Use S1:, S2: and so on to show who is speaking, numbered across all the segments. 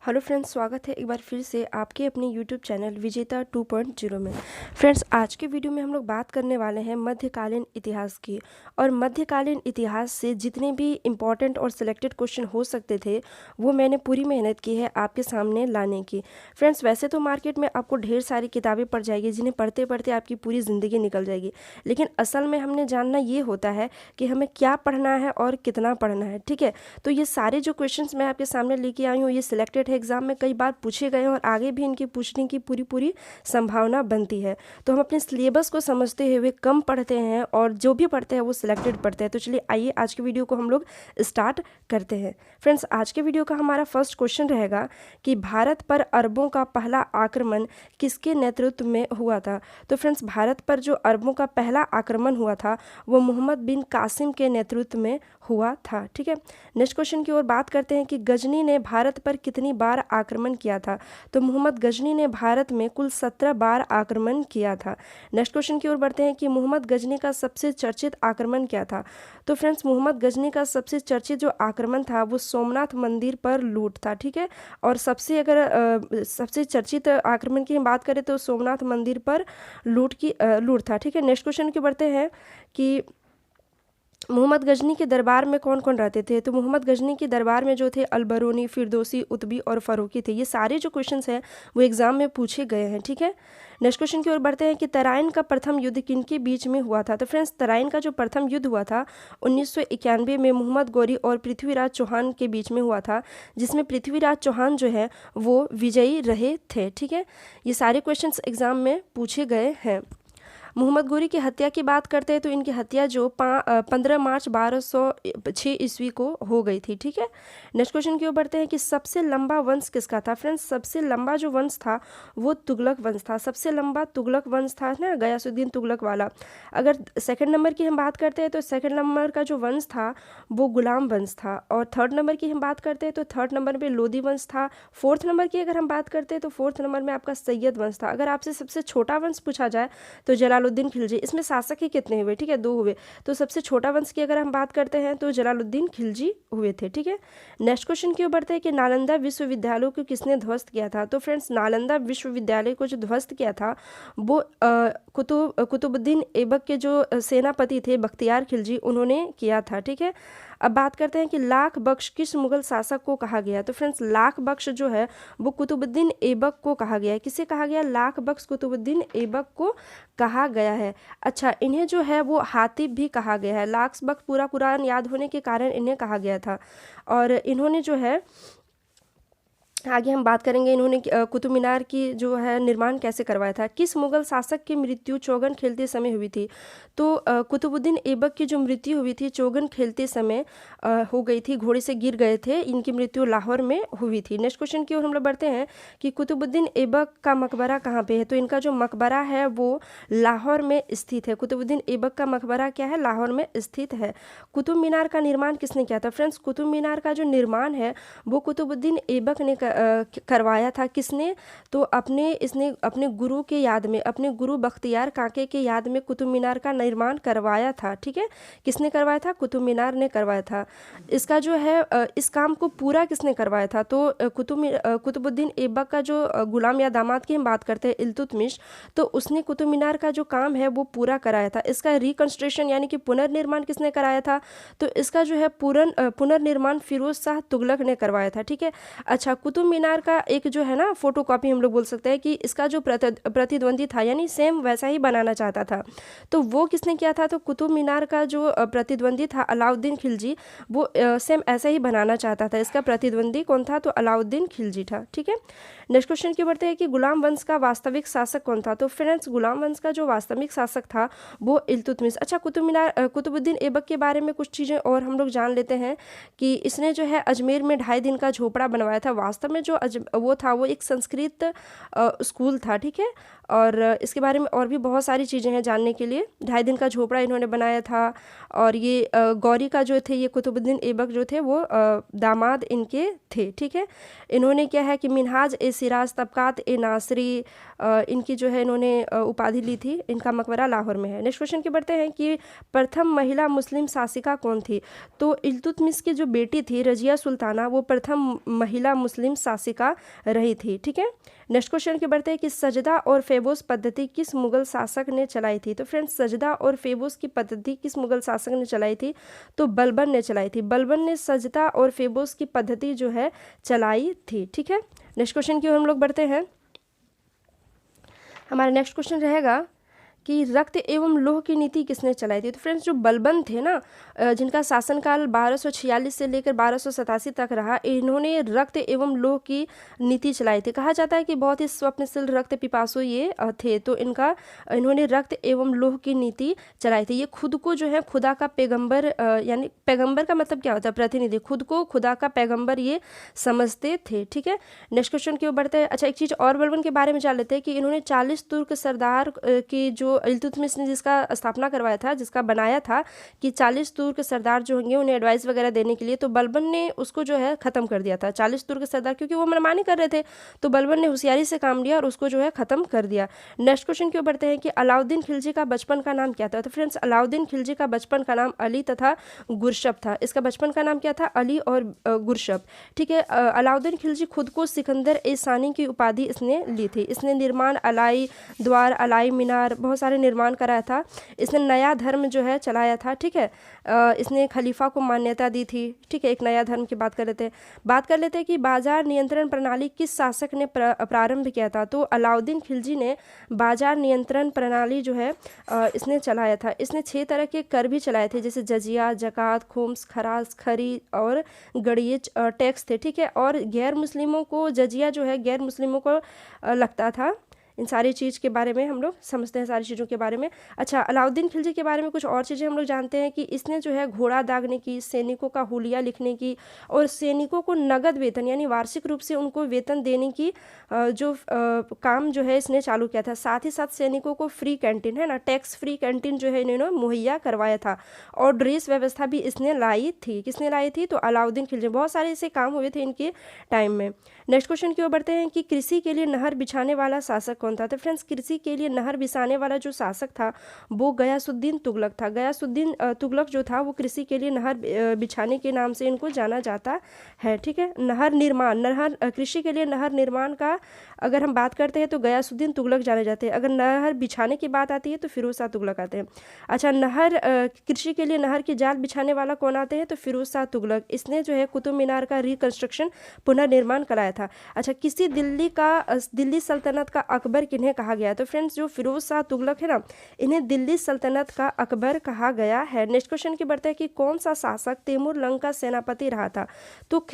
S1: Hello friends, स्वागत है एक बार फिर से आपके अपने यूट्यूब चैनल विजेता 2.0 में। फ्रेंड्स, आज के वीडियो में हम लोग बात करने वाले हैं मध्यकालीन इतिहास की। और मध्यकालीन इतिहास से जितने भी इम्पॉर्टेंट और सिलेक्टेड क्वेश्चन हो सकते थे वो मैंने पूरी मेहनत की है आपके सामने लाने की। फ्रेंड्स, वैसे तो मार्केट में आपको ढेर सारी किताबें पढ़ जाएगी जिन्हें पढ़ते पढ़ते आपकी पूरी ज़िंदगी निकल जाएगी, लेकिन असल में हमने जानना ये होता है कि हमें क्या पढ़ना है और कितना पढ़ना है। ठीक है, तो ये सारे जो क्वेश्चंस मैं आपके सामने लेके आई हूँ ये सिलेक्टेड है, एग्जाम में कई बार पूछे गए हैं और आगे भी इनकी पूछने की पूरी पूरी संभावना बनती है। तो हम अपने सिलेबस को समझते हुए कम पढ़ते हैं और जो भी पढ़ते हैं वो सिलेक्टेड पढ़ते हैं। तो चलिए आइए आज के वीडियो को हम लोग स्टार्ट करते हैं। फ्रेंड्स, आज के वीडियो का हमारा फर्स्ट क्वेश्चन रहेगा कि भारत पर अरबों का पहला आक्रमण किसके नेतृत्व में हुआ था। तो फ्रेंड्स, भारत पर जो अरबों का पहला आक्रमण हुआ था वो मोहम्मद बिन कासिम के नेतृत्व में हुआ था। ठीक है, नेक्स्ट क्वेश्चन की ओर बात करते हैं कि गजनी ने भारत पर कितनी बार आक्रमण किया था। तो मोहम्मद गजनी ने भारत में कुल 17 बार आक्रमण किया था। नेक्स्ट क्वेश्चन की ओर बढ़ते हैं कि मोहम्मद गजनी का सबसे चर्चित आक्रमण क्या था। तो फ्रेंड्स, मोहम्मद गजनी का सबसे चर्चित जो आक्रमण था वो सोमनाथ मंदिर पर लूट था। ठीक है, और सबसे चर्चित आक्रमण की हम बात करें तो सोमनाथ मंदिर पर लूट था। ठीक है, नेक्स्ट क्वेश्चन की बढ़ते हैं कि मोहम्मद गजनी के दरबार में कौन कौन रहते थे। तो मोहम्मद गजनी के दरबार में जो थे अलबरूनी, फिरदौसी, उतबी और फ़ारूकी थे। ये सारे जो क्वेश्चंस हैं वो एग्जाम में पूछे गए हैं। ठीक है, नेक्स्ट क्वेश्चन की ओर बढ़ते हैं कि तराइन का प्रथम युद्ध किनके बीच में हुआ था। तो फ्रेंड्स, तराइन का जो प्रथम युद्ध हुआ था 1991 में मोहम्मद गौरी और पृथ्वीराज चौहान के बीच में हुआ था, जिसमें पृथ्वीराज चौहान जो है वो विजयी रहे थे। ठीक है, ये सारे क्वेश्चंस एग्जाम में पूछे गए हैं। मोहम्मद गोरी की हत्या की बात करते हैं तो इनकी हत्या जो 15 मार्च 1206 ईस्वी को हो गई थी। ठीक है, नेक्स्ट क्वेश्चन की ओर बढ़ते हैं कि सबसे लंबा वंश किसका था। फ्रेंड्स, सबसे लंबा जो वंश था वो तुगलक वंश था। सबसे लंबा तुगलक वंश था ना, गयासुद्दीन तुगलक वाला। अगर सेकंड नंबर की हम बात करते हैं तो सेकंड नंबर का जो वंश था वो गुलाम वंश था। और थर्ड नंबर की हम बात करते हैं तो थर्ड नंबर पे लोधी वंश था। फोर्थ नंबर की अगर हम बात करते हैं तो फोर्थ नंबर में आपका सैयद वंश था। अगर आपसे सबसे छोटा वंश पूछा जाए तो जलालुद्दीन खिलजी। इसमें शासक ही कितने हुए, ठीक है, 2 हुए। तो सबसे छोटा वंश की अगर हम बात करते हैं तो जलालुद्दीन खिलजी हुए थे। ठीक है, नेक्स्ट क्वेश्चन की ओर बढ़ते हैं कि नालंदा विश्वविद्यालय को किसने ध्वस्त किया था। तो फ्रेंड्स, नालंदा विश्वविद्यालय को जो ध्वस्त किया था वो कुतुबुद्दीन ऐबक के जो सेनापति थे बख्तियार खिलजी, उन्होंने किया था। ठीक है, अब बात करते हैं कि लाख बख्श किस मुगल शासक को कहा गया। तो फ्रेंड्स, लाख बख्श जो है वो कुतुबुद्दीन ऐबक को कहा गया है। किसे कहा गया? लाख बख्श कुतुबुद्दीन ऐबक को कहा गया है। अच्छा, इन्हें जो है वो हातिब भी कहा गया है। लाख बख्श पूरा कुरान याद होने के कारण इन्हें कहा गया था। और इन्होंने जो है आगे हम बात करेंगे इन्होंने कुतुब मीनार की जो है निर्माण कैसे करवाया था। किस मुगल शासक की मृत्यु चौगन खेलते समय हुई थी। तो कुतुबुद्दीन ऐबक की जो मृत्यु हुई थी चौगन खेलते समय हो गई थी, घोड़े से गिर गए थे। इनकी मृत्यु लाहौर में हुई थी। नेक्स्ट क्वेश्चन की ओर हम लोग बढ़ते हैं कि कुतुबुद्दीन ऐबक का मकबरा कहाँ पे है। तो इनका जो मकबरा है वो लाहौर में स्थित है। कुतुबुद्दीन ऐबक का मकबरा क्या है? लाहौर में स्थित है। कुतुब मीनार का निर्माण किसने किया था। फ्रेंड्स, कुतुब मीनार का जो निर्माण है वो कुतुबुद्दीन ऐबक ने करवाया था। किसने? तो इसने अपने गुरु के याद में, अपने गुरु बख्तियार काके के याद में कुतुब मीनार का निर्माण करवाया था। ठीक है, किसने करवाया था? कुतुब मीनार ने करवाया था। इसका जो है इस काम को पूरा किसने करवाया था। तो कुतुबुद्दीन ऐबक का जो गुलाम या दामाद की हम बात करते हैं इल्तुतमिश, तो उसने कुतुब मीनार का जो काम है वो पूरा कराया था। इसका रिकंस्ट्रक्शन यानी कि पुनर्निर्माण किसने कराया था। तो इसका जो है पुनर्निर्माण फिरोज शाह तुगलक ने करवाया था। ठीक है, अच्छा, कुतुब मीनार का एक जो है ना फोटो कॉपी हम लोग बोल सकते हैं कि इसका जो प्रतिद्वंदी था यानी सेम वैसा ही बनाना चाहता था, तो वो किसने किया था। तो कुतुब मीनार का जो प्रतिद्वंदी था अलाउद्दीन खिलजी, वो सेम ऐसा ही बनाना चाहता था। इसका प्रतिद्वंदी कौन था? तो अलाउद्दीन खिलजी था। ठीक है, नेक्स्ट क्वेश्चन की बढ़ते हैं कि गुलाम वंश का वास्तविक शासक कौन था। तो फ्रेंड्स, गुलाम वंश का जो वास्तविक शासक था वो इल्तुतमिश। अच्छा, कुतुबुद्दीन ऐबक के बारे में कुछ चीज़ें और हम लोग जान लेते हैं कि इसने जो है अजमेर में 2.5 दिन का झोपड़ा बनवाया था। वास्तव में जो वो था वो एक संस्कृत स्कूल था। ठीक है, और इसके बारे में और भी बहुत सारी चीज़ें हैं जानने के लिए। 2.5 दिन का झोपड़ा इन्होंने बनाया था। और ये गौरी का जो थे ये कुतुबुद्दीन ऐबक जो थे वो दामाद इनके थे। ठीक है, इन्होंने क्या है कि मिनहाज ए सिराज तबकात ए नासरी इनकी जो है इन्होंने उपाधि ली थी। इनका मकबरा लाहौर में है। नेक्स्ट क्वेश्चन की बढ़ते हैं कि प्रथम महिला मुस्लिम शासिका कौन थी। तो इल्तुतमिश की जो बेटी थी रजिया सुल्ताना वो प्रथम महिला मुस्लिम शासिका रही थी। ठीक है, नेक्स्ट क्वेश्चन की बढ़ते हैं कि सजदा और फेबोस पद्धति किस मुगल शासक ने चलाई थी। तो फ्रेंड्स सजदा और फेबोस की पद्धति किस मुगल शासक ने चलाई थी, तो बलबन ने चलाई थी। बलबन ने सजदा और फेबोस की पद्धति जो है चलाई थी। ठीक है, नेक्स्ट क्वेश्चन की ओर हम लोग बढ़ते हैं। हमारा नेक्स्ट क्वेश्चन रहेगा कि रक्त एवं लोह की नीति किसने चलाई थी। तो फ्रेंड्स जो बलबन थे ना, जिनका शासनकाल 1246 से लेकर 1287 तक रहा, इन्होंने रक्त एवं लोह की नीति चलाई थी। कहा जाता है कि बहुत ही स्वप्नशील रक्त पिपासु ये थे, तो इन्होंने रक्त एवं लोह की नीति चलाई थी। ये खुद को जो है खुदा का पैगंबर, यानी पैगंबर का मतलब क्या होता है, प्रतिनिधि, खुद को खुदा का पैगंबर ये समझते थे। ठीक है, नेक्स्ट क्वेश्चन की ओर बढ़ते हैं। अच्छा, एक चीज़ और बलबन के बारे में जान लेते हैं कि इन्होंने 40 तुर्क सरदार की जो इल्तुतमिश ने जिसका स्थापना करवाया था, जिसका बनाया था कि 40 तुर्क सरदार जो होंगे उन्हें एडवाइस वगैरह देने के लिए, तो बलबन ने उसको जो है ख़त्म कर दिया था। 40 तुर्क सरदार, क्योंकि वो मनमानी कर रहे थे, तो बलबन ने होशियारी से काम लिया और उसको जो है ख़त्म कर दिया। नेक्स्ट क्वेश्चन क्यों बढ़ते हैं कि अलाउद्दीन खिलजी का बचपन का नाम क्या था। तो फ्रेंड्स अलाउद्दीन खिलजी का बचपन का नाम अली तथा गुरशप था। इसका बचपन का नाम क्या था, अली और गुरशप। ठीक है, अलाउद्दीन खिलजी खुद को सिकंदर ए सानी की उपाधि इसने ली थी। इसने निर्माण, अलाई द्वार, अलाई मीनार, बहुत सारे निर्माण कराया था। इसने नया धर्म जो है चलाया था। ठीक है, इसने खलीफा को मान्यता दी थी। ठीक है, एक नया धर्म की बात कर लेते हैं कि बाजार नियंत्रण प्रणाली किस शासक ने प्रारंभ किया था। तो अलाउद्दीन खिलजी ने बाजार नियंत्रण प्रणाली जो है इसने चलाया था। इसने 6 तरह के कर भी चलाए थे, जैसे जजिया, जकात, खुम्स, खराज, खरी और गड़ियच टैक्स थे। ठीक है, और गैर मुस्लिमों को जजिया जो है गैर मुस्लिमों को लगता था। इन सारी चीज़ के बारे में हम लोग समझते हैं, सारी चीज़ों के बारे में। अच्छा, अलाउद्दीन खिलजी के बारे में कुछ और चीज़ें हम लोग जानते हैं कि इसने जो है घोड़ा दागने की, सैनिकों का हुलिया लिखने की और सैनिकों को नगद वेतन यानी वार्षिक रूप से उनको वेतन देने की जो काम जो है इसने चालू किया था। साथ ही साथ सैनिकों को फ्री कैंटीन, है ना, टैक्स फ्री कैंटीन जो है इन्होंने मुहैया करवाया था। और ड्रेस व्यवस्था भी इसने लाई थी। किसने लाई थी, तो अलाउद्दीन खिलजी। बहुत सारे ऐसे काम हुए थे इनके टाइम में। नेक्स्ट क्वेश्चन की ओर बढ़ते हैं कि कृषि के लिए नहर बिछाने वाला शासक कौन था। तो फ्रेंड्स कृषि के लिए नहर बिछाने वाला जो शासक था वो गयासुद्दीन तुगलक था। गयासुद्दीन तुगलक जो था वो कृषि के लिए नहर बिछाने के नाम से इनको जाना जाता है। ठीक है, नहर कृषि के लिए नहर निर्माण का अगर हम बात करते हैं तो गयासुद्दीन तुगलक जाने जाते हैं। अगर नहर बिछाने की बात आती है तो फिरोज शाह तुगलक आते हैं। अच्छा, कृषि के लिए नहर की जाल बिछाने वाला कौन आते हैं, तो फिरोज शाह तुगलक। इसने जो है कुतुब मीनार का रिकंस्ट्रक्शन, पुनर्निर्माण कराया था। अच्छा, दिल्ली सल्तनत का अकबर किन्हें कहा गया। तो फ्रेंड्स जो फिरोज शाह तुगलक है ना, इन्हें दिल्ली सल्तनत का अकबर कहा गया है। नेक्स्ट क्वेश्चन की बढ़ते हैं कि कौन सा शासक तैमूर लंग का सेनापति रहा था। तो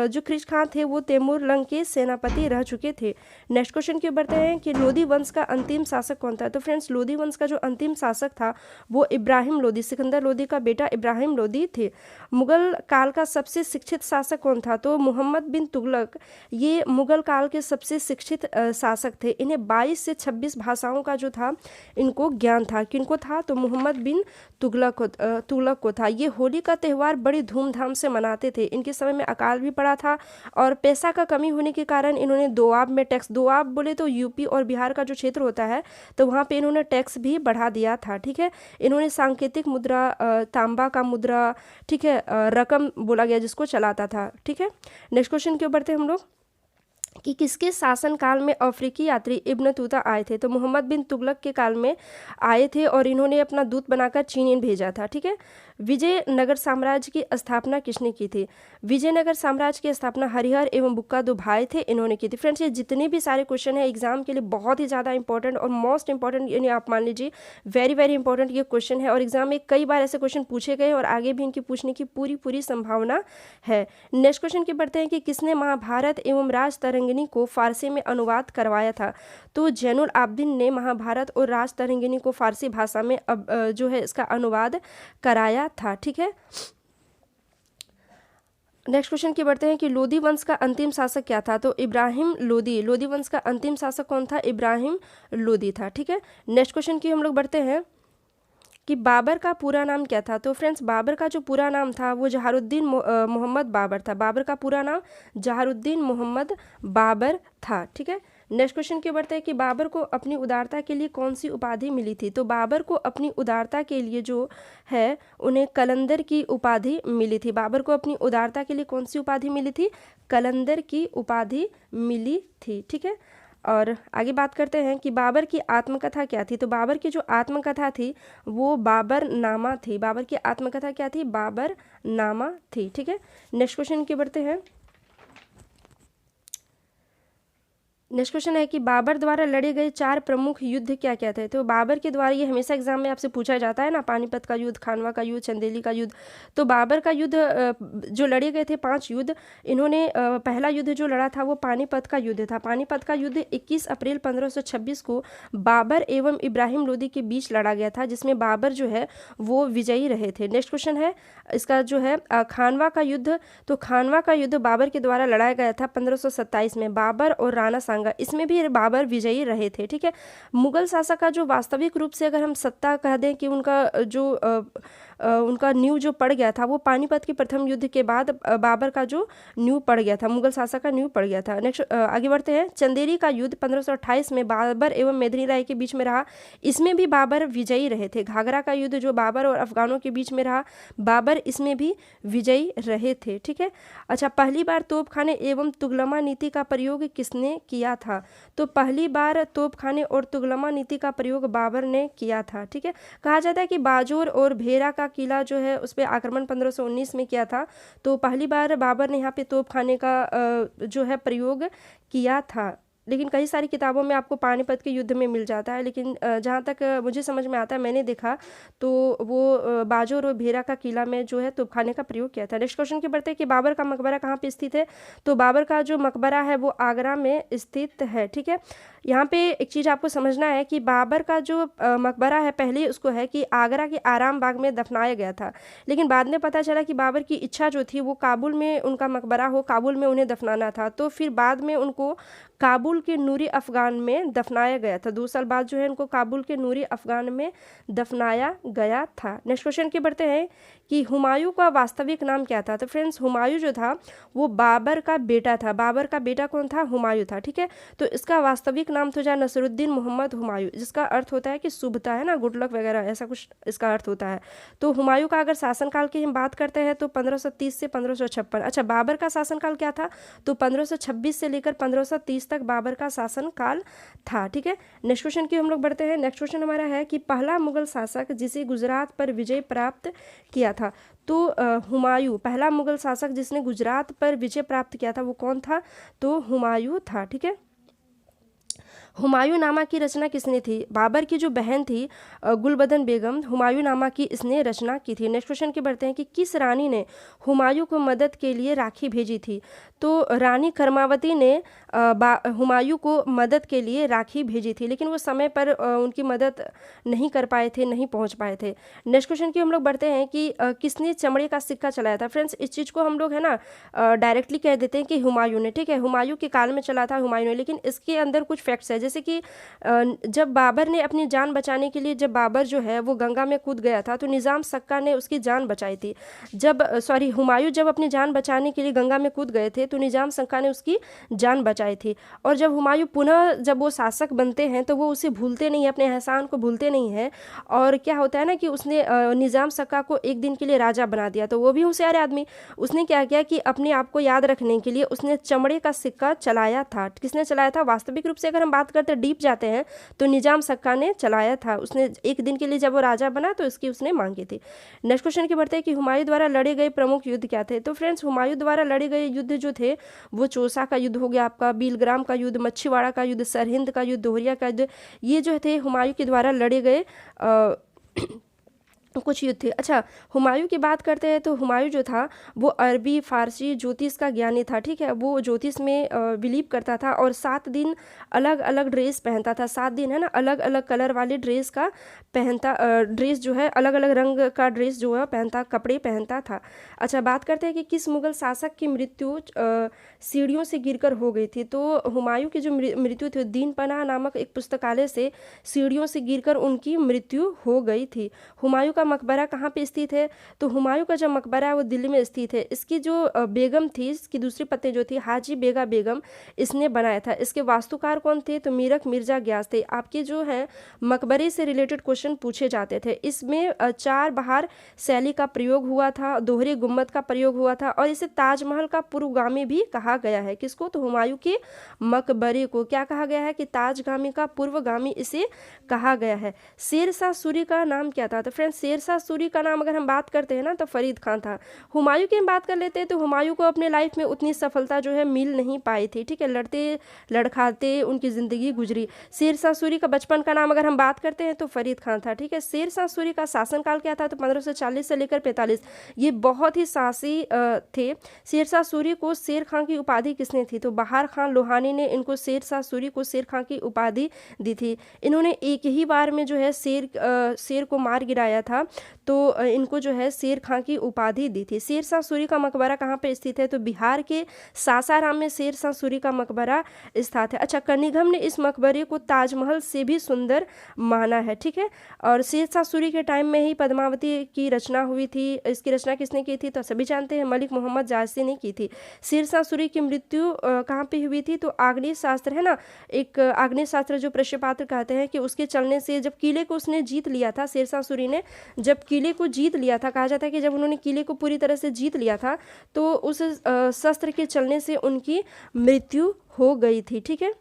S1: जो खिज खां थे वो तैमूर लंग के सेनापति रह चुके थे। नेक्स्ट क्वेश्चन की बढ़ते हैं कि लोधी वंश का अंतिम शासक कौन था। तो फ्रेंड्स लोधी वंश का जो अंतिम शासक था वो इब्राहिम लोधी, सिकंदर लोधी का बेटा इब्राहिम लोधी थे। मुगल काल का सबसे शिक्षित शासक कौन था। तो मोहम्मद बिन तुगलक ये मुगल काल के सबसे शिक्षित शासक थे। इन्हें 22 से 26 भाषाओं का जो था इनको ज्ञान था। किनको था, तो मोहम्मद बिन तुगलक को था। ये होली का त्यौहार बड़ी धूमधाम से मनाते थे। इनके समय में अकाल भी पड़ा था और पैसा का कमी होने के कारण इन्होंने दोआब में टैक्स, दोआब बोले तो यूपी और बिहार का जो क्षेत्र होता है, तो वहाँ पे इन्होंने टैक्स भी बढ़ा दिया था। ठीक है, इन्होंने सांकेतिक मुद्रा, तांबा का मुद्रा, ठीक है, रकम बोला गया जिसको चलाता था। ठीक है, नेक्स्ट क्वेश्चन के ऊपर थे हम लोग कि किसके शासनकाल में अफ्रीकी यात्री इब्न तूता आए थे। तो मोहम्मद बिन तुगलक के काल में आए थे और इन्होंने अपना दूत बनाकर चीन भेजा था। ठीक है, विजयनगर साम्राज्य की स्थापना किसने की थी। विजयनगर साम्राज्य की स्थापना हरिहर एवं बुक्का दो भाई थे, इन्होंने की थी। फ्रेंड्स ये जितने भी सारे क्वेश्चन है एग्जाम के लिए बहुत ही ज़्यादा इंपॉर्टेंट और मोस्ट इंपॉर्टेंट, यानी आप मान लीजिए वेरी वेरी इंपॉर्टेंट ये क्वेश्चन है और एग्जाम में कई बार ऐसे क्वेश्चन पूछे गए और आगे भी इनकी पूछने की पूरी संभावना है। नेक्स्ट क्वेश्चन की बढ़ते हैं कि किसने महाभारत एवं राजतरंगिणी को फारसी में अनुवाद करवाया था। तो जैनुल आबदीन ने महाभारत और राजतरंगिणी को फारसी भाषा में जो है इसका अनुवाद कराया था। ठीक है, नेक्स्ट क्वेश्चन की बढ़ते हैं कि लोधी वंश का अंतिम शासक क्या था। तो इब्राहिम लोधी। लोधी वंश का अंतिम शासक कौन था, इब्राहिम लोधी था। ठीक है, नेक्स्ट क्वेश्चन की हम लोग बढ़ते हैं कि बाबर का पूरा नाम क्या था। तो फ्रेंड्स बाबर का जो पूरा नाम था वो जहारुद्दीन मोहम्मद बाबर था। बाबर का पूरा नाम जहारुद्दीन मोहम्मद बाबर था। ठीक है, नेक्स्ट क्वेश्चन की बढ़ते हैं कि बाबर को अपनी उदारता के लिए कौन सी उपाधि मिली थी। तो बाबर को अपनी उदारता के लिए जो है उन्हें कलंदर की उपाधि मिली थी। बाबर को अपनी उदारता के लिए कौन सी उपाधि मिली थी? कलंदर की उपाधि मिली थी। ठीक है, और आगे बात करते हैं कि बाबर की आत्मकथा क्या थी। तो बाबर की जो आत्मकथा थी वो बाबर नामा थी। बाबर की आत्मकथा क्या थी? बाबर नामा थी। ठीक है, नेक्स्ट क्वेश्चन की बढ़ते हैं। नेक्स्ट क्वेश्चन है कि बाबर द्वारा लड़े गए 4 प्रमुख युद्ध क्या क्या थे। तो बाबर के द्वारा, ये हमेशा एग्जाम में आपसे पूछा जाता है ना, पानीपत का युद्ध, खानवा का युद्ध, चंदेली का युद्ध। तो बाबर का युद्ध जो लड़े गए थे 5 युद्ध, इन्होंने पहला युद्ध जो लड़ा था वो पानीपत का युद्ध था। पानीपत का युद्ध 21 अप्रैल 1526 को बाबर एवं इब्राहिम लोदी के बीच लड़ा गया था, जिसमें बाबर जो है वो विजयी रहे थे। नेक्स्ट क्वेश्चन है इसका जो है खानवा का युद्ध। तो खानवा का युद्ध बाबर के द्वारा लड़ाया गया था 1527 में, बाबर और राणा सांगा, इसमें भी बाबर विजयी रहे थे। ठीक है, मुगल शासक का जो वास्तविक रूप से अगर हम सत्ता कह दें कि उनका जो उनका नींव जो पड़ गया था वो पानीपत के प्रथम युद्ध के बाद बाबर का जो नींव पड़ गया था, मुगल शासक का नींव पड़ गया था। नेक्स्ट आगे बढ़ते हैं। चंदेरी का युद्ध 1528 में बाबर एवं मेदिनी राय के बीच में रहा, इसमें भी बाबर विजयी रहे थे। घाघरा का युद्ध जो बाबर और अफगानों के बीच में रहा, बाबर इसमें भी विजयी रहे थे। ठीक है, अच्छा, पहली बार तोपखाने एवं तुगलमा नीति का प्रयोग किसने किया था। तो पहली बार तोपखाने और तुगलमा नीति का प्रयोग बाबर ने किया था। ठीक है, कहा जाता है कि बाजोर और भेरा का किला जो है उस पर आक्रमण 1519 में किया था। तो पहली बार बाबर ने यहाँ पे तोपखाने का जो है प्रयोग किया था। लेकिन कई सारी किताबों में आपको पानीपत के युद्ध में मिल जाता है, लेकिन जहाँ तक मुझे समझ में आता है, मैंने देखा तो वो बाजोर और भेरा का किला में जो है तोपखाने का प्रयोग किया था। नेक्स्ट क्वेश्चन के बढ़ते हैं कि बाबर का मकबरा कहाँ पे स्थित है। तो बाबर का जो मकबरा है वो आगरा में स्थित है। ठीक है, यहाँ पे एक चीज़ आपको समझना है कि बाबर का जो मकबरा है, पहले उसको है कि आगरा के आराम बाग में दफनाया गया था, लेकिन बाद में पता चला कि बाबर की इच्छा जो थी वो काबुल में उनका मकबरा हो, काबुल में उन्हें दफनाना था। तो फिर बाद में उनको काबुल के नूरी अफगान में दफनाया गया था। 2 साल बाद जो है उनको काबुल के नूरी अफगान में दफनाया गया था। नेक्स्ट क्वेश्चन की बढ़ते हैं कि हुमायूं का वास्तविक नाम क्या था। तो फ्रेंड्स, हुमायूं जो था वो बाबर का बेटा था। बाबर का बेटा कौन था? हुमायूं था। ठीक है, तो इसका वास्तविक नाम तो नसरुद्दीन मोहम्मद हुमायूं, जिसका अर्थ होता है कि शुभता है ना, गुड लक वगैरह, ऐसा कुछ इसका अर्थ होता है। तो हुमायूं का अगर शासनकाल की हम बात करते हैं तो 1530 से 1556। अच्छा, बाबर का शासनकाल क्या था? तो 1526 से लेकर 1530 तक बाबर का शासनकाल था। ठीक है, नेक्स्ट क्वेश्चन की हम लोग बढ़ते हैं। नेक्स्ट क्वेश्चन हमारा है कि पहला मुगल शासक जिसे गुजरात पर विजय प्राप्त किया था। तो हुमायूं, पहला मुगल शासक जिसने गुजरात पर विजय प्राप्त किया था वो कौन था? तो हुमायूं था। ठीक है, हुमायूं नामा की रचना किसने थी? बाबर की जो बहन थी गुलबदन बेगम, हुमायूं नामा की इसने रचना की थी। नेक्स्ट क्वेश्चन की बढ़ते हैं कि किस रानी ने हुमायूं को मदद के लिए राखी भेजी थी। तो रानी कर्मावती ने हुमायूं को मदद के लिए राखी भेजी थी, लेकिन वो समय पर उनकी मदद नहीं कर पाए थे, नहीं पहुंच पाए थे। नेक्स्ट क्वेश्चन की हम लोग बढ़ते हैं कि किसने चमड़े का सिक्का चलाया था। फ्रेंड्स, इस चीज़ को हम लोग है ना डायरेक्टली कह देते हैं कि हुमायूं ने। ठीक है, हुमायूं के काल में चला था हुमायूं ने, लेकिन इसके अंदर कुछ फैक्ट्स है। जैसे कि जब बाबर ने अपनी जान बचाने के लिए, जब बाबर जो है वो गंगा में कूद गया था तो निज़ाम सक्का ने उसकी जान बचाई थी। हुमायूं जब अपनी जान बचाने के लिए गंगा में कूद गए थे तो निज़ाम सक्का ने उसकी जान बचाई थी। और जब हुमायूं पुनः जब वो शासक बनते हैं तो वो उसे भूलते नहीं, अपने एहसान को भूलते नहीं है। और क्या होता है ना कि उसने निज़ाम सक्का को एक दिन के लिए राजा बना दिया। तो वो भी होशियार आदमी, उसने क्या किया कि अपने आप को याद रखने के लिए उसने चमड़े का सिक्का चलाया था। किसने चलाया था? वास्तविक रूप से अगर हम बात करते डीप जाते हैं तो निज़ाम सक्का ने चलाया था। उसने एक दिन के लिए जब वो राजा बना तो इसकी उसने मांगी थी। नेक्स्ट क्वेश्चन की बढ़ते हैं कि हुमायूं द्वारा लड़े गए प्रमुख युद्ध क्या थे। तो फ्रेंड्स, हुमायूं द्वारा लड़े गए युद्ध जो थे वो चौसा का युद्ध हो गया आपका, बीलग्राम का युद्ध, मच्छीवाड़ा का युद्ध, सरहिंद का युद्ध, दोहरिया का युद्ध, ये जो थे हुमायूं के द्वारा लड़े गए कुछ युद्ध थे। अच्छा, हुमायूं की बात करते हैं तो हुमायूं जो था वो अरबी, फारसी, ज्योतिष का ज्ञानी था। ठीक है, वो ज्योतिष में बिलीव करता था और 7 दिन अलग अलग ड्रेस पहनता था। 7 दिन है ना अलग अलग कलर वाले ड्रेस का पहनता, ड्रेस जो है अलग अलग रंग का ड्रेस जो है पहनता, कपड़े पहनता था। अच्छा, बात करते हैं कि किस मुगल शासक की मृत्यु सीढ़ियों से गिरकर हो गई थी। तो हुमायूं की जो मृत्यु थी, दीन पनाह नामक एक पुस्तकालय से सीढ़ियों से गिरकर उनकी मृत्यु हो गई थी। हुमायूं का मकबरा कहाँ पे स्थित है? तो हुमायूं का जो मकबरा है वो दिल्ली में स्थित है। इसकी जो बेगम थी, इसकी दूसरी पत्नी जो थी हाजी बेगा बेगम, इसने बनाया था। इसके वास्तुकार कौन थे? तो मीरक मिर्जा ग्यास थे। आपके जो है मकबरे से रिलेटेड क्वेश्चन पूछे जाते थे। इसमें चार बहार शैली का प्रयोग हुआ था, दोहरे गुम्बद का प्रयोग हुआ था और इसे ताजमहल का पूर्वगामी भी कहा गया है। किसको? तो हुमायूं के मकबरे को क्या कहा गया है? कि ताजगामी का पूर्वगामी इसे कहा गया है। शेरशाह सूरी का नाम क्या था? तो फ्रेंड्स शेरशाह सूरी का नाम अगर हम बात करते हैं ना तो फरीद खान था। हुमायूं की हम बात कर लेते हैं तो हुमायूं को अपने लाइफ में उतनी सफलता जो है मिल नहीं पाई थी, ठीक है, लड़ते लड़खाते उनकी ज़िंदगी गुजरी। शेरशाह सूरी का बचपन का नाम अगर हम बात करते हैं तो फरीद खान था, ठीक है। शेरशाह सूरी का शासनकाल क्या था? तो 1540 से लेकर 45। ये बहुत ही साहसी थे। शेरशाह सूरी को शेर खां की उपाधि किसने थी? तो बहार खान लोहानी ने इनको शेरशाह सूरी को शेर खां की उपाधि दी थी। इन्होंने एक ही बार में जो है शेर को मार गिराया था, तो इनको जो है शेर खां की उपाधि दी थी। शेरशाह सूरी का मकबरा कहाँ पे स्थित है? तो बिहार के सासाराम में शेरशाह सूरी का मकबरा स्थित है। अच्छा, कनिघम ने इस मकबरे को ताजमहल से भी सुंदर माना है, ठीक है। और शेरशाह सूरी के टाइम में ही पद्मावती की रचना हुई थी। इसकी रचना किसने की थी? तो सभी जानते हैं, मलिक मोहम्मद जायसी ने की थी। शेरशाह सूरी की मृत्यु कहाँ पे हुई थी? तो आग्नेय शास्त्र है ना, एक आग्नेय शास्त्र जो प्रश्नपात्र कहते हैं कि उसके चलने से, जब किले को उसने जीत लिया था, शेरशाह सूरी ने जब किले को जीत लिया था, कहा जाता है कि जब उन्होंने किले को पूरी तरह से जीत लिया था तो उस शस्त्र के चलने से उनकी मृत्यु हो गई थी, ठीक है।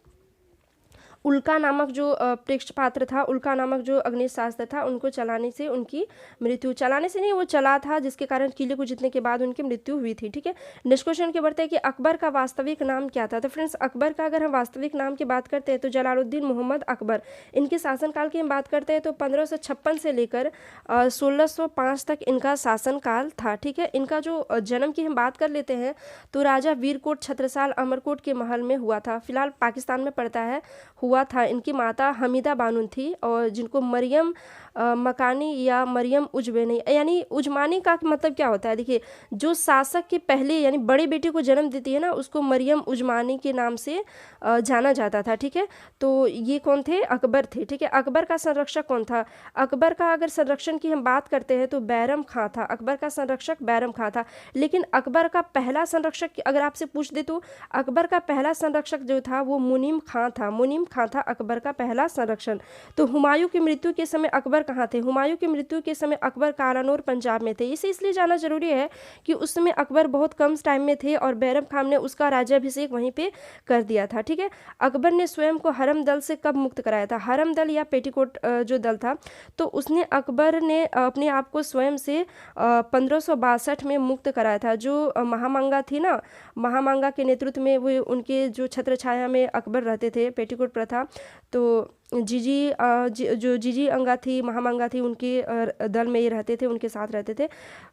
S1: उल्का नामक जो पृष्ठपात्र था, उल्का नामक जो अग्नि शास्त्र था, उनको चलाने से उनकी मृत्यु, चलाने से नहीं, वो चला था जिसके कारण किले को जीतने के बाद उनकी मृत्यु हुई थी, ठीक है। नेक्स्ट क्वेश्चन के बढ़ते हैं कि अकबर का वास्तविक नाम क्या था? तो फ्रेंड्स अकबर का अगर हम वास्तविक नाम की बात करते हैं तो जलालुद्दीन मोहम्मद अकबर। इनके शासनकाल की हम बात करते हैं तो 1556 से लेकर 1605 तक इनका शासनकाल था, ठीक है। इनका जो जन्म की हम बात कर लेते हैं तो राजा वीरकोट छत्रसाल अमरकोट के महल में हुआ था, फिलहाल पाकिस्तान में पड़ता है, हुआ था। इनकी माता हमीदा बानो थी और जिनको मरियम मकानी या मरियम उजमानी, यानी उजमानी का मतलब क्या होता है? देखिए, जो शासक के पहले यानी बड़े बेटे को जन्म देती है ना, उसको मरियम उजमानी के नाम से जाना जाता था, ठीक है। तो ये कौन थे? अकबर थे, ठीक है। अकबर का संरक्षक कौन था? अकबर का अगर संरक्षण की हम बात करते हैं तो बैरम खां था। अकबर का संरक्षक बैरम खां था। लेकिन अकबर का पहला संरक्षक अगर आपसे पूछ दे तो अकबर का पहला संरक्षक जो था वो मुनीम खां था। मुनीम खां था अकबर का पहला संरक्षण। तो हुमायूं की मृत्यु के समय अकबर कहाँ थे? हुमायूं की मृत्यु के समय अकबर कालानौर पंजाब में थे। इसे इसलिए जाना जरूरी है कि उस समय अकबर बहुत कम टाइम में थे और बैरम खान ने उसका राज्याभिषेक वहीं पे कर दिया था, ठीक है। अकबर ने स्वयं को हरम दल से कब मुक्त कराया था? हरम दल या पेटीकोट जो दल था, तो उसने अकबर ने अपने आप को स्वयं से 1562 में मुक्त कराया था। जो महामंगा थी ना, महामंगा के नेतृत्व में वो उनके जो छत्र छाया में अकबर रहते थे, पेटीकोट प्रथा, तो जो जीजी अंगा थी, महामंगा थी, उनके दल में ये रहते थे, उनके साथ रहते थे।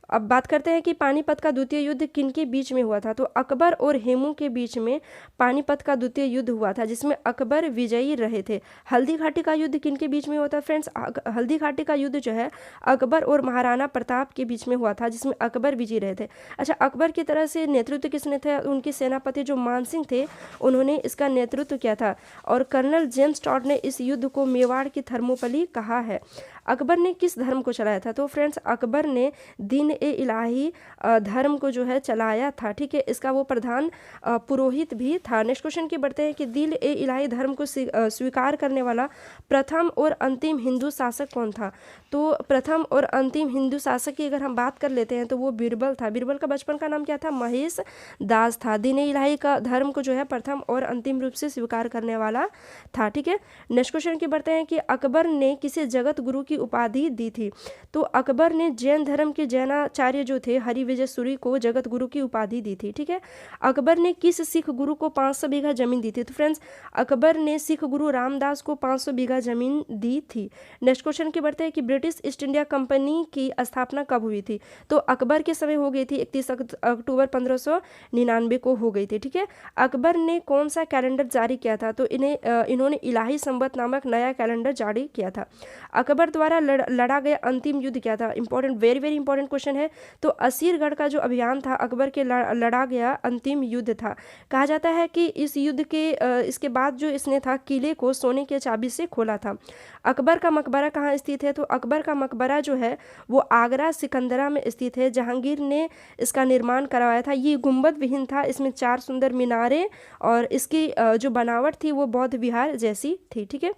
S1: अब बात करते हैं कि पानीपत का द्वितीय युद्ध किनके बीच में हुआ था? तो अकबर और हेमू के बीच में पानीपत का द्वितीय युद्ध हुआ था जिसमें अकबर विजयी रहे थे। हल्दी घाटी का युद्ध किनके बीच में हुआ था? फ्रेंड्स हल्दी घाटी का युद्ध जो है अकबर और महाराणा प्रताप के बीच में हुआ था जिसमें अकबर विजयी रहे थे। अच्छा, अकबर की तरह से नेतृत्व किसने थे? उनके सेनापति जो मानसिंह थे, उन्होंने इसका नेतृत्व किया था और कर्नल जेम्स टॉड ने इस युद्ध को मेवाड़ की थर्मोपली कहा है। अकबर ने किस धर्म को चलाया था? तो फ्रेंड्स अकबर ने दीन ए इलाही धर्म को जो है चलाया था, ठीक है। इसका वो प्रधान पुरोहित भी था। नेक्स्ट क्वेश्चन की बढ़ते हैं कि दीन ए इलाही धर्म को स्वीकार करने वाला प्रथम और अंतिम हिंदू शासक कौन था? तो प्रथम और अंतिम हिंदू शासक की अगर हम बात कर लेते हैं तो वो बीरबल था। बीरबल का बचपन का नाम क्या था? महेश दास था। दीन ए इलाही का धर्म को जो है प्रथम और अंतिम रूप से स्वीकार करने वाला था, ठीक है। नेक्स्ट क्वेश्चन की बढ़ते हैं कि अकबर ने किसे जगत गुरु की उपाधि दी थी? तो अकबर ने जैन धर्म के जैनाचार्य जो थे हरि विजय सूरी को जगत गुरु की उपाधि दी थी, ठीक है। अकबर ने किस सिख गुरु को 500 बीघा जमीन दी थी? तो फ्रेंड्स अकबर ने सिख गुरु रामदास को 500 बीघा जमीन दी थी। नेक्स्ट क्वेश्चन की बढ़ते हैं कि ब्रिटिश ईस्ट इंडिया कंपनी की स्थापना कब हुई थी? तो अकबर के समय हो गई थी, 31 अक्टूबर 1599 को हो गई थी, ठीक है। अकबर ने कौन सा कैलेंडर जारी किया था? तो इन्होंने इलाही संवत नामक नया कैलेंडर जारी किया था। अकबर द्वारा द्वारा लड़ा गया अंतिम युद्ध क्या था? Important, very very important question है। तो असीरगढ़ का जो अभियान था अकबर के लड़ा गया अंतिम युद्ध था। कहा जाता है कि इस युद्ध के इसके बाद जो इसने था किले को सोने के चाबी से खोला था। अकबर का मकबरा कहाँ स्थित है? तो अकबर का मकबरा जो है वो आगरा सिकंदरा में स्थित है। जहांगीर ने इसका निर्माण करवाया था। ये गुंबद विहीन था, इसमें 4 सुंदर मीनारें और इसकी जो बनावट थी वो बौद्ध विहार जैसी थी। ठीक है।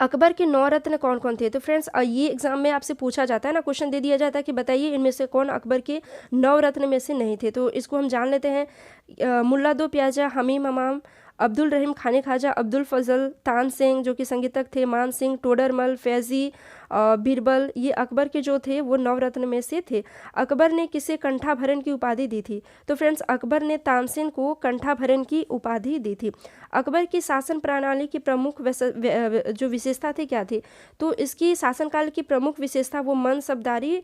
S1: अकबर के 9 रत्न कौन कौन थे? तो फ्रेंड्स ये एग्जाम में आपसे पूछा जाता है ना, क्वेश्चन दे दिया जाता है कि बताइए इनमें से कौन अकबर के 9 रत्न में से नहीं थे। तो इसको हम जान लेते हैं। मुल्ला दो प्याजा, हमीम अमाम, अब्दुल रहीम खाने खाजा, अब्दुल फजल, तानसेन जो कि संगीतक थे, मान सिंह, टोडरमल, फैजी, बीरबल, ये अकबर के जो थे वो 9 रत्न में से थे। अकबर ने किसे कंठाभरण की उपाधि दी थी? तो फ्रेंड्स अकबर ने तानसेन को कंठाभरण की उपाधि दी थी। अकबर की शासन प्रणाली की प्रमुख जो विशेषता थी क्या थी? तो इसकी शासनकाल की प्रमुख विशेषता वो मनसबदारी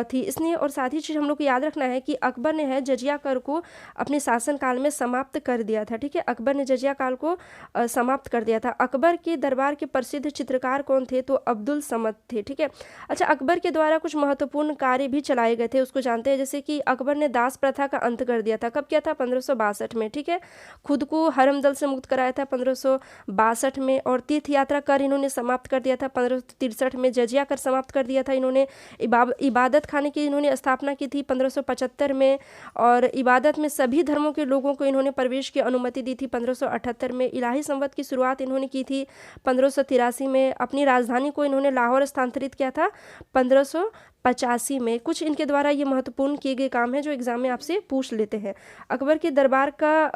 S1: थी इसने। और साथ ही चीज़ हम लोग को याद रखना है कि अकबर ने है जजिया कर को अपने शासनकाल में समाप्त कर दिया था। ठीक है, अकबर ने जजिया काल को समाप्त कर दिया था। अकबर के दरबार के प्रसिद्ध चित्रकार कौन थे? तो अब्दुल समद थे। ठीक है। अच्छा, अकबर के द्वारा कुछ महत्वपूर्ण कार्य भी चलाए गए थे, उसको जानते हैं। जैसे कि अकबर ने दास प्रथा का अंत कर दिया था। कब किया था? 1562 में। ठीक है। खुद को हरमदल से मुक्त कराया था 1562 में। और तीर्थ यात्रा कर इन्होंने समाप्त कर दिया था 1563 में। जजिया कर समाप्त कर दिया था इन्होंने। इबादत खाने की इन्होंने स्थापना की थी 1575 में। और इबादत में सभी धर्मों के लोगों को इन्होंने प्रवेश की अनुमति दी थी 1578 में। इलाही संवत की शुरुआत इन्होंने की थी 1583 में। अपनी राजधानी को इन्होंने लाहौर स्थानांतरित किया था 1585 में। कुछ इनके द्वारा ये महत्वपूर्ण किए गए काम हैं जो एग्जाम में आपसे पूछ लेते हैं। अकबर के दरबार का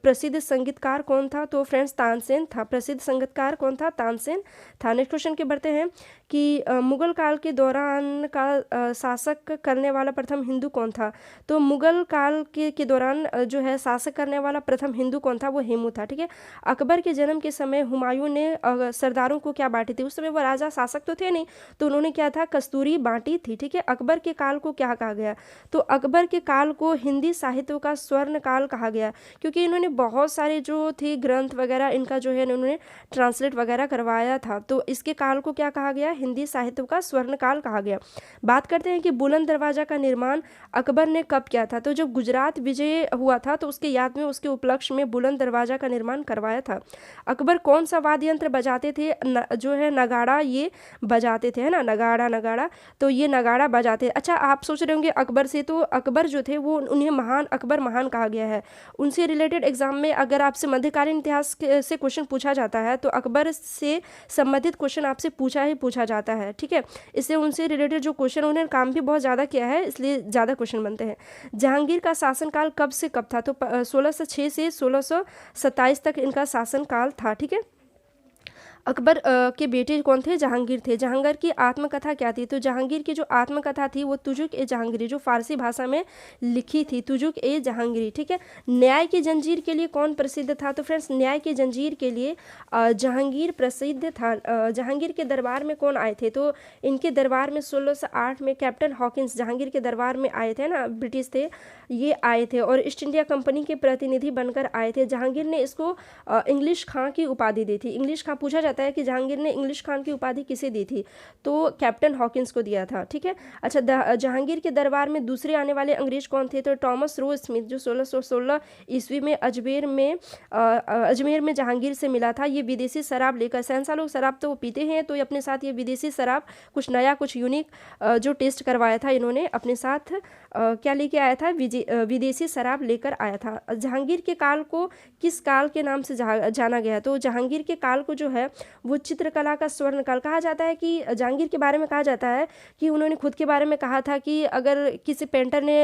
S1: प्रसिद्ध संगीतकार कौन था? तो फ्रेंड्स तानसेन था। प्रसिद्ध संगीतकार कौन था? तानसेन था। नेक्स्ट क्वेश्चन के बढ़ते हैं कि मुगल काल के दौरान का शासक करने वाला प्रथम हिंदू कौन था? तो मुगल काल के दौरान जो है शासक करने वाला प्रथम हिंदू कौन था? वो हेमू था। ठीक है। अकबर के जन्म के समय हुमायूं ने सरदारों को क्या बांटी थी? उस समय वो राजा शासक तो थे नहीं, तो उन्होंने क्या था? कस्तूरी बांटी थी। ठीक है। अकबर के काल को क्या कहा गया? तो अकबर के काल को हिंदी साहित्य का स्वर्ण काल कहा गया, क्योंकि इन्होंने बहुत सारे जो थे ग्रंथ वगैरह इनका जो है इन्होंने ट्रांसलेट वगैरह करवाया था। तो इसके काल को क्या कहा गया? हिंदी साहित्य का स्वर्ण काल कहा गया। बात करते हैं कि बुलंद दरवाजा का निर्माण अकबर ने कब किया था? तो जब गुजरात विजय हुआ था तो उसके याद में, उसके उपलक्ष्य में बुलंद दरवाजा का निर्माण करवाया था। अकबर कौन सा वाद्य यंत्र बजाते थे? जो है नगाड़ा ये बजाते थे, है ना, नगाड़ा नगाड़ा। तो ये नगाड़ा बजाते। अच्छा, आप सोच रहे होंगे अकबर से, तो अकबर जो थे वो उन्हें महान, अकबर महान कहा गया है। उनसे रिलेटेड एग्जाम में अगर आपसे मध्यकालीन इतिहास से क्वेश्चन पूछा जाता है तो अकबर से संबंधित क्वेश्चन आपसे पूछा जाता है। ठीक है। इससे उनसे रिलेटेड जो क्वेश्चन, उन्होंने काम भी बहुत ज़्यादा किया है इसलिए ज़्यादा क्वेश्चन बनते हैं। जहांगीर का शासनकाल कब से कब था? तो 1606 से 1627 तक इनका शासनकाल था। ठीक है। अकबर के बेटे कौन थे? जहांगीर थे। जहांगीर की आत्मकथा क्या थी? तो जहांगीर की जो आत्मकथा थी वो तुजुक ए जहांगीरी, जो फारसी भाषा में लिखी थी, तुजुक ए जहांगीरी। ठीक है। न्याय की जंजीर के लिए कौन प्रसिद्ध था? तो फ्रेंड्स न्याय की जंजीर के लिए जहांगीर प्रसिद्ध था। जहांगीर के दरबार में कौन आए थे? तो इनके दरबार में 1608 में कैप्टन हॉकिंस जहांगीर के दरबार में आए थे ना, ब्रिटिश थे ये आए थे और ईस्ट इंडिया कंपनी के प्रतिनिधि बनकर आए थे। जहांगीर ने इसको इंग्लिश खां की उपाधि दी थी। इंग्लिश खां पूछा जाता है कि जहांगीर ने इंग्लिश खान की उपाधि किसे दी थी? तो कैप्टन हॉकिंस को दिया था। ठीक है। अच्छा, जहांगीर के दरबार में दूसरे आने वाले अंग्रेज कौन थे? तो टॉमस रो स्मिथ, जो 1616 ईस्वी में अजमेर में जहांगीर से मिला था। ये विदेशी शराब लेकर, शहंशाह लोग शराब तो पीते हैं, तो अपने साथ ये विदेशी शराब कुछ नया कुछ यूनिक जो टेस्ट करवाया था इन्होंने अपने साथ क्या लेके आया था? विदेशी शराब लेकर आया था। जहांगीर के काल को किस काल के नाम से जाना गया? तो जहांगीर के काल को जो है वो चित्रकला का स्वर्ण काल कहा जाता है। कि जहांगीर के बारे में कहा जाता है कि उन्होंने खुद के बारे में कहा था कि अगर किसी पेंटर ने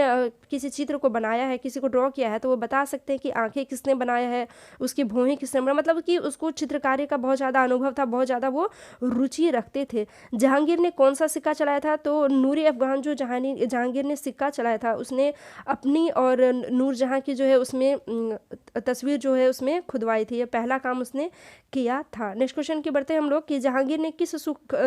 S1: किसी चित्र को बनाया है, किसी को ड्रॉ किया है, तो वो बता सकते हैं कि आंखें किसने बनाया है, उसकी भौहें किसने बनाया, मतलब कि उसको चित्रकारी का बहुत ज़्यादा अनुभव था, बहुत ज़्यादा वो रुचि रखते थे। जहांगीर ने कौन सा सिक्का चलाया था? तो नूर अफगान जो जहांगीर ने सिक्का चलाया था, उसने अपनी और नूरजहां की जो है उसमें तस्वीर जो है उसमें खुदवाई थी। ये पहला काम उसने किया था। नेक्स्ट क्वेश्चन क्वेश्चन की बढ़ते हैं हम लोग कि जहांगीर ने किस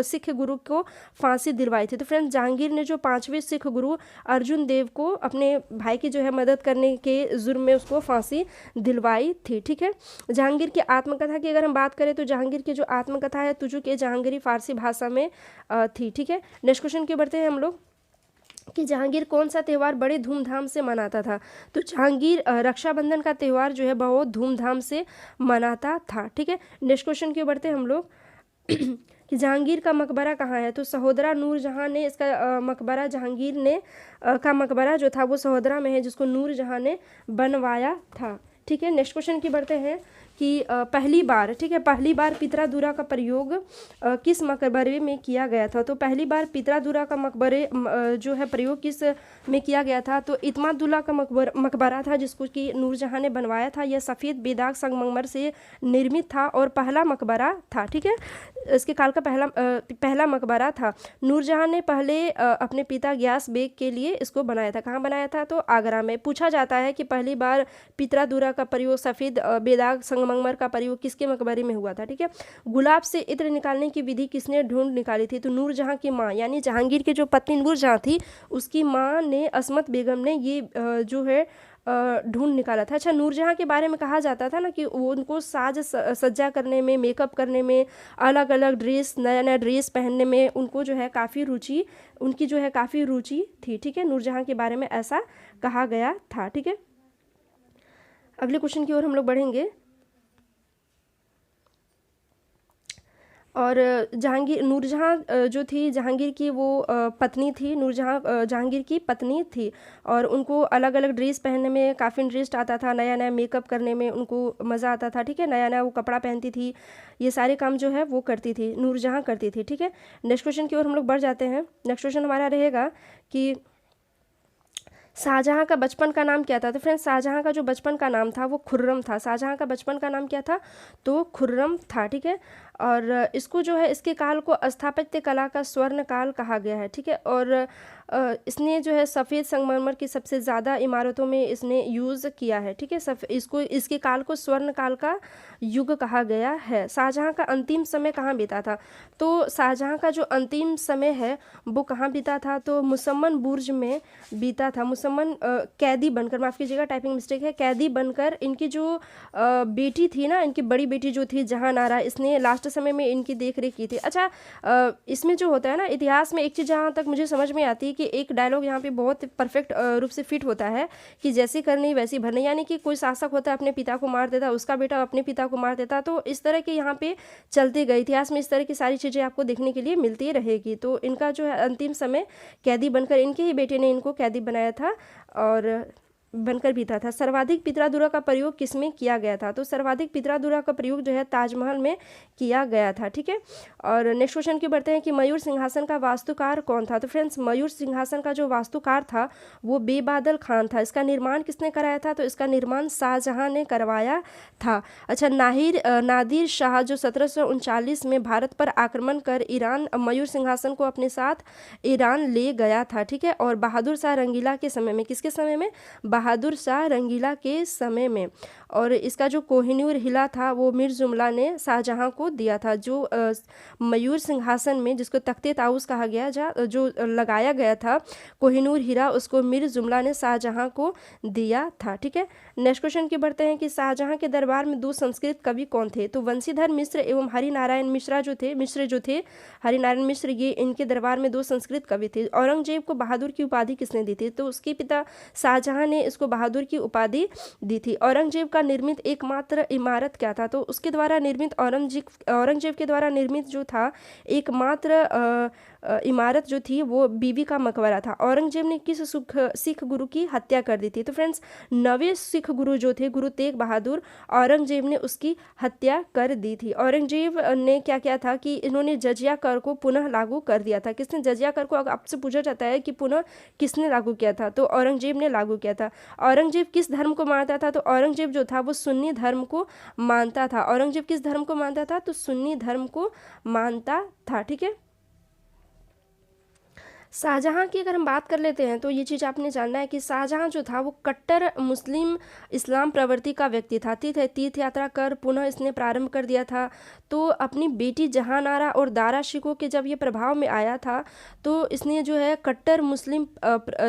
S1: सिख गुरु को फांसी दिलवाई थी। तो फ्रेंड्स जहांगीर ने जो 5वें सिख गुरु अर्जुन देव को अपने भाई की जो है मदद करने के जुर्म में उसको फांसी दिलवाई थी। ठीक है, जहांगीर की आत्मकथा की अगर हम बात करें तो जहांगीर की जो आत्मकथा है तुजुक ए जहांगीरी फारसी भाषा में थी। ठीक है, नेक्स्ट क्वेश्चन की बढ़ते हैं हम लोग कि जहांगीर कौन सा त्यौहार बड़े धूमधाम से मनाता था। तो जहांगीर रक्षाबंधन का त्यौहार जो है बहुत धूमधाम से मनाता था। ठीक है, नेक्स्ट क्वेश्चन की बढ़ते हैं हम लोग कि जहांगीर का मकबरा कहाँ है। तो सहोदरा नूरजहां ने इसका मकबरा जहांगीर ने का मकबरा जो था वो सहोदरा में है, जिसको नूरजहां ने बनवाया था। ठीक है, नेक्स्ट क्वेश्चन की बढ़ते हैं कि पहली बार, ठीक है, पहली बार पितरादुरा का प्रयोग किस मकबरे में किया गया था। तो पहली बार पितरादुरा का मकबरे जो है प्रयोग किस में किया गया था। तो इत्मादुल्ला का मकबरा था, जिसको कि नूरजहां ने बनवाया था। यह सफ़ेद बेदाग संगमरमर से निर्मित था और पहला मकबरा था। ठीक है, इसके काल का पहला मकबरा था। नूरजहां ने पहले अपने पिता गयास बेग के लिए इसको बनाया था। कहाँ बनाया था? तो आगरा में। पूछा जाता है कि पहली बार पितरादुरा का प्रयोग सफ़ेद बेदाग संगमरमर का प्रयोग किसके मकबरे में हुआ था। ठीक है, गुलाब से इत्र निकालने की विधि किसने ढूंढ निकाली थी। तो नूरजहां की माँ, यानी जहांगीर की जो पत्नी नूरजहां थी उसकी माँ ने, असमत बेगम ने ये जो है ढूंढ निकाला था। अच्छा, नूरजहां के बारे में कहा जाता था ना कि वो उनको साज सज्जा करने में, मेकअप करने में, अलग अलग ड्रेस, नया नया ड्रेस पहनने में उनको जो है काफ़ी रुचि, उनकी जो है काफ़ी रुचि थी। ठीक है, नूरजहां के बारे में ऐसा कहा गया था। ठीक है, अगले क्वेश्चन की ओर हम लोग बढ़ेंगे। और जहांगीर, नूरजहां जो थी जहांगीर की वो पत्नी थी। नूरजहां जहांगीर की पत्नी थी और उनको अलग अलग ड्रेस पहनने में काफ़ी इंटरेस्ट आता था, नया नया मेकअप करने में उनको मज़ा आता था। ठीक है, नया नया वो कपड़ा पहनती थी, ये सारे काम जो है वो करती थी, नूरजहां करती थी। ठीक है, नेक्स्ट क्वेश्चन की ओर हम लोग बढ़ जाते हैं। नेक्स्ट क्वेश्चन हमारा रहेगा कि शाहजहां का बचपन का नाम क्या था। तो फ्रेंड्स शाहजहां का जो बचपन का नाम था वो खुर्रम था। शाहजहां का बचपन का नाम क्या था? तो खुर्रम था। ठीक है, और इसको जो है, इसके काल को स्थापत्य कला का स्वर्ण काल कहा गया है। ठीक है, और इसने जो है सफ़ेद संगमरमर की सबसे ज़्यादा इमारतों में इसने यूज़ किया है। ठीक है, इसको, इसके काल को स्वर्ण काल का युग कहा गया है। शाहजहां का अंतिम समय कहाँ बीता था। तो शाहजहां का जो अंतिम समय है वो कहाँ बीता था। तो मुसम्मन बुर्ज में बीता था। मुसम्मन कैदी बनकर, माफ़ कीजिएगा टाइपिंग मिस्टेक है, कैदी बनकर इनकी जो बेटी थी ना, इनकी बड़ी बेटी जो थी जहांनारा, इसने लास्ट समय में इनकी देख रेख की थी। अच्छा, इसमें जो होता है ना इतिहास में, एक चीज़ जहाँ तक मुझे समझ में आती है कि एक डायलॉग यहाँ पे बहुत परफेक्ट रूप से फिट होता है कि जैसी करनी वैसी भरनी, यानी कि कोई शासक होता है अपने पिता को मार देता, उसका बेटा अपने पिता को मार देता। तो इस तरह के यहाँ पे चलते गए इतिहास में, इस तरह की सारी चीज़ें आपको देखने के लिए मिलती रहेगी। तो इनका जो है अंतिम समय कैदी बनकर, इनके ही बेटे ने इनको कैदी बनाया था और बनकर बीता था। सर्वाधिक पितरादुरा का प्रयोग किसमें किया गया था। तो सर्वाधिक पितरादुरा का प्रयोग जो है ताजमहल में किया गया था। ठीक है, और नेक्स्ट क्वेश्चन की बढ़ते हैं कि मयूर सिंहासन का वास्तुकार कौन था। तो फ्रेंड्स मयूर सिंहासन का जो वास्तुकार था वो बेबादल खान था। इसका निर्माण किसने कराया था। तो इसका निर्माण शाहजहां ने करवाया था। अच्छा, नादिर शाह जो 1739 में भारत पर आक्रमण कर ईरान, मयूर सिंहासन को अपने साथ ईरान ले गया था। ठीक है, और बहादुर शाह रंगीला के समय में, किसके समय में? बहादुर शाह रंगीला के समय में। और इसका जो कोहिनूर हिला था वो मीर जुमला ने शाहजहां को दिया था। जो मयूर सिंहासन में, जिसको तख्ते ताउस कहा गया, जो लगाया गया था कोहिनूर हीरा, उसको मीर जुमला ने शाहजहां को दिया था। ठीक है, नेक्स्ट क्वेश्चन की बढ़ते हैं कि शाहजहां के दरबार में 2 संस्कृत कवि कौन थे। तो वंशीधर मिश्र एवं हरिनारायण मिश्र जो थे हरिनारायण मिश्र, ये इनके दरबार में 2 संस्कृत कवि थे। औरंगजेब को बहादुर की उपाधि किसने दी थी। तो उसके पिता शाहजहां ने इसको बहादुर की उपाधि दी थी। औरंगजेब का निर्मित एकमात्र इमारत क्या था। तो उसके द्वारा निर्मित, औरंगजेब के द्वारा निर्मित जो था एकमात्र इमारत जो थी वो बीबी का मकबरा था। औरंगजेब ने किस सिख गुरु की हत्या कर दी थी। तो फ्रेंड्स 9वें सिख गुरु जो थे गुरु तेग बहादुर, औरंगजेब ने उसकी हत्या कर दी थी। औरंगजेब ने क्या किया था कि इन्होंने जजिया कर को पुनः लागू कर दिया था। किसने जजिया कर को, आपसे पूछा जाता है कि पुनः किसने लागू किया था, तो औरंगजेब ने लागू किया था। औरंगजेब किस धर्म को मानता था। तो औरंगजेब जो था वो सुन्नी धर्म को मानता था। औरंगजेब किस धर्म को मानता था। तो सुन्नी धर्म को मानता था। ठीक है, शाहजहाँ की अगर हम बात कर लेते हैं तो ये चीज़ आपने जानना है कि शाहजहाँ जो था वो कट्टर मुस्लिम इस्लाम प्रवृत्ति का व्यक्ति था। तीर्थ यात्रा कर पुनः इसने प्रारंभ कर दिया था। तो अपनी बेटी जहानारा और दारा शिकोह के जब ये प्रभाव में आया था तो इसने जो है कट्टर मुस्लिम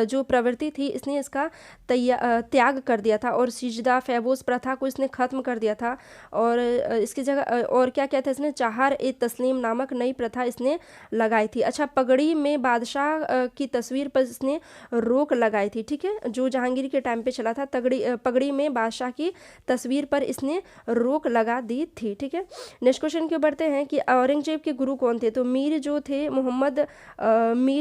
S1: जो प्रवृत्ति थी इसने इसका त्याग कर दिया था और सिजदा फैबोस प्रथा को इसने ख़त्म कर दिया था। और इसकी जगह और क्या क्या था, इसने चाहार ए तस्लीम नामक नई प्रथा इसने लगाई थी। अच्छा, पगड़ी में बादशाह की तस्वीर पर इसने रोक लगाई थी। ठीक है, जो जहांगीर के टाइम पे चला था, पगड़ी में बादशाह की तस्वीर पर इसने रोक लगा दी थी। ठीक है, नेक्स्ट क्वेश्चन की बढ़ते हैं कि औरंगजेब के गुरु कौन थे। तो मीर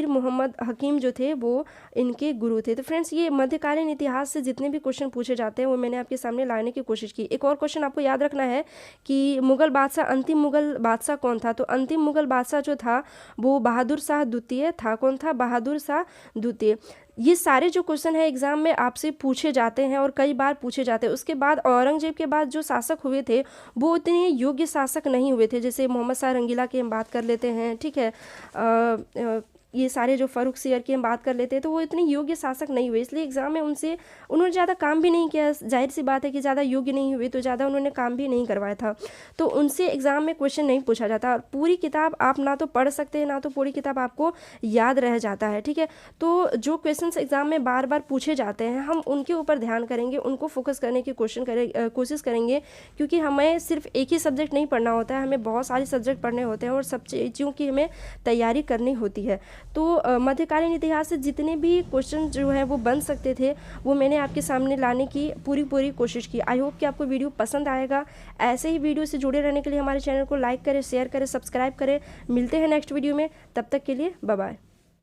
S1: मोहम्मद हकीम जो थे वो इनके गुरु थे। तो फ्रेंड्स, ये मध्यकालीन इतिहास से जितने भी क्वेश्चन पूछे जाते हैं वो मैंने आपके सामने लाने की कोशिश की। एक और क्वेश्चन आपको याद रखना है कि अंतिम मुगल बादशाह कौन था। तो अंतिम मुगल बादशाह जो था वो बहादुर शाह द्वितीय था। कौन था? बहादुर शाह द्वितीय। ये सारे जो क्वेश्चन है एग्जाम में आपसे पूछे जाते हैं और कई बार पूछे जाते हैं। उसके बाद औरंगजेब के बाद जो शासक हुए थे वो उतने योग्य शासक नहीं हुए थे। जैसे मोहम्मद शाह रंगीला की हम बात कर लेते हैं। ठीक है, ये सारे जो फ़ारूक सियर की हम बात कर लेते हैं तो वो इतने योग्य शासक नहीं हुए, इसलिए एग्ज़ाम में उन्होंने ज़्यादा काम भी नहीं किया। जाहिर सी बात है कि ज़्यादा योग्य नहीं हुए तो ज़्यादा उन्होंने काम भी नहीं करवाया था, तो उनसे एग्ज़ाम में क्वेश्चन नहीं पूछा जाता। पूरी किताब आप ना तो पढ़ सकते हैं ना तो पूरी किताब आपको याद रह जाता है। ठीक है, तो जो क्वेश्चन एग्ज़ाम में बार बार पूछे जाते हैं हम उनके ऊपर ध्यान करेंगे, उनको फोकस करने की कोशिश करेंगे, क्योंकि हमें सिर्फ एक ही सब्जेक्ट नहीं पढ़ना होता है, हमें बहुत सारे सब्जेक्ट पढ़ने होते हैं और सब चीज़ों की हमें तैयारी करनी होती है। तो मध्यकालीन इतिहास से जितने भी क्वेश्चन जो है वो बन सकते थे वो मैंने आपके सामने लाने की पूरी कोशिश की। आई होप कि आपको वीडियो पसंद आएगा। ऐसे ही वीडियो से जुड़े रहने के लिए हमारे चैनल को लाइक करें, शेयर करें, सब्सक्राइब करें। मिलते हैं नेक्स्ट वीडियो में, तब तक के लिए बाय बाय।